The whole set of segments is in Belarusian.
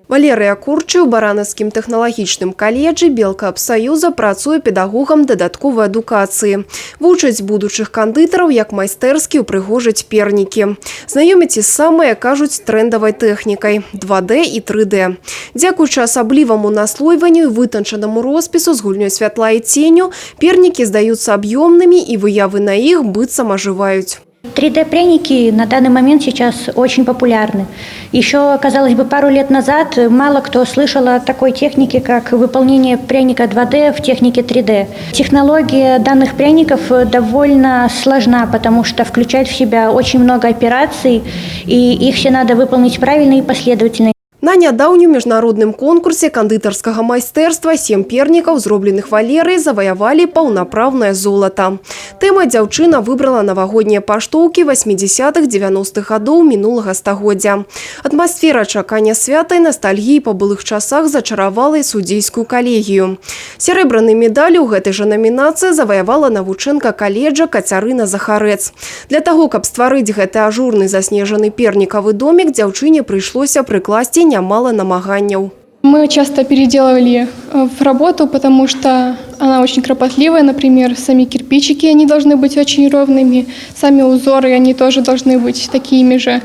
Валерія Курчы ў Баранаўскім тэхналагічным каледжы Белкапсаюза працуе педагогам дадатковай адукацыі. Вучаць будучых кандытараў, як майстэрскі ўпрыгожаць пернікі. Знаёміць і самыя, кажуць, трендавай тэхнікай – 2D і 3D. Дзякуючы асабліваму наслойванню і вытанчанаму роспісу з гульнёй святла і ценю, пернікі здаюцца аб'ёмнымі і выявы на іх быццам ажываюць. 3D-пряники на данный момент сейчас очень популярны. Еще, казалось бы, пару лет назад мало кто слышал о такой технике, как выполнение пряника 2D в технике 3D. Технология данных пряников довольно сложна, потому что включает в себя очень много операций, и их все надо выполнить правильно и последовательно. На нядаўнім міжнародным конкурсе кандытарскага майстэрства 7 пернікаў, зробленых Валерыяй, заваявалі паўнапраўнае золата. Тэма дзяўчына выбрала навагоднія паштоўкі 80-х-90-х гадоў мінулага стагоддзя. Атмасфера чакання свята і настальгіі па былых часах зачаравала і судзейскую калегію. Сярэбраны медаль у гэтай жа намінацыі заваявала навучэнка каледжа Кацярына Захарэц. Для таго, каб стварыць гэты ажурны заснежаны пернікавы домік, дзяўчыне прыйшлося прыкласці немало намаганняў. Мы часто переделывали в работу, потому что она очень кропотливая. Например, сами кирпичики, они должны быть очень ровными, сами узоры, они тоже должны быть такими же.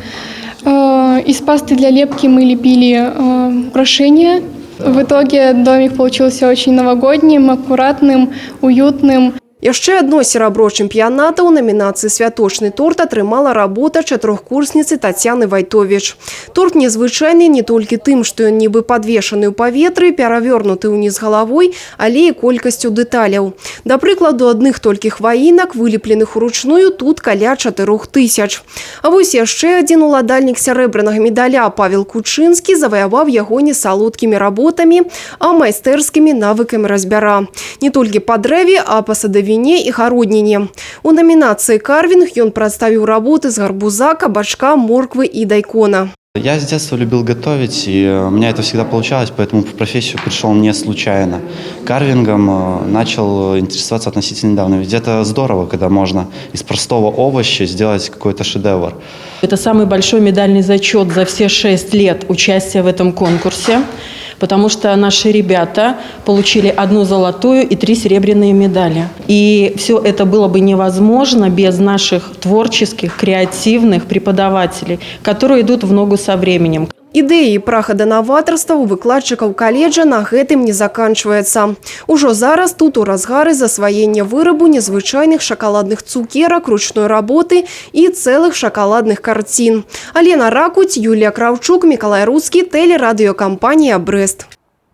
Из пасты для лепки мы лепили украшения. В итоге домик получился очень новогодним, аккуратным, уютным. Яшчэ адно серабро чэмпіяната ў намінацыі «Святочны торт» атрымала работа чатырохкурсніцы Тацяны Вайтовіч. Торт незвычайны не толькі тым, што ён нібы падвешаны ў паветры, перавёрнуты ўніз галавой, але і колькасцю дэталяў. Да прыкладу, адных толькі хваінак, вылепленых уручную, тут каля 4000. А вось яшчэ адзін уладальнік сярэбранага медаля Павел Кучынскі заваяваў яго не салодкімі работамі, а майстэрскімі навыкамі разьбяра. Не толькі па дрэве, а па садавіне і гародніне. У намінацыі «Карвінг» ён прадставіў работы з гарбуза, кабачка, морквы і дайкона. Я с детства любил готовить, и у меня это всегда получалось, поэтому в профессию пришел не случайно. Карвингом начал интересоваться относительно недавно, ведь это здорово, когда можно из простого овоща сделать какой-то шедевр. Это самый большой медальный зачет за все 6 лет участия в этом конкурсе, потому что наши ребята получили 1 золотую и 3 серебряные медали. И все это было бы невозможно без наших творческих, креативных преподавателей, которые идут в ногу со временем. Ідэі і прага да наватарства ў выкладчыкаў каледжа на гэтым не заканчваецца. Ужо зараз тут у разгары засваення вырабу незвычайных шакаладных цукерак ручной работы і цэлых шакаладных карцін. Алена Ракуць, Юлія Краўчук, Мікалай Руцкі, тэлерадыёкампанія «Брэст».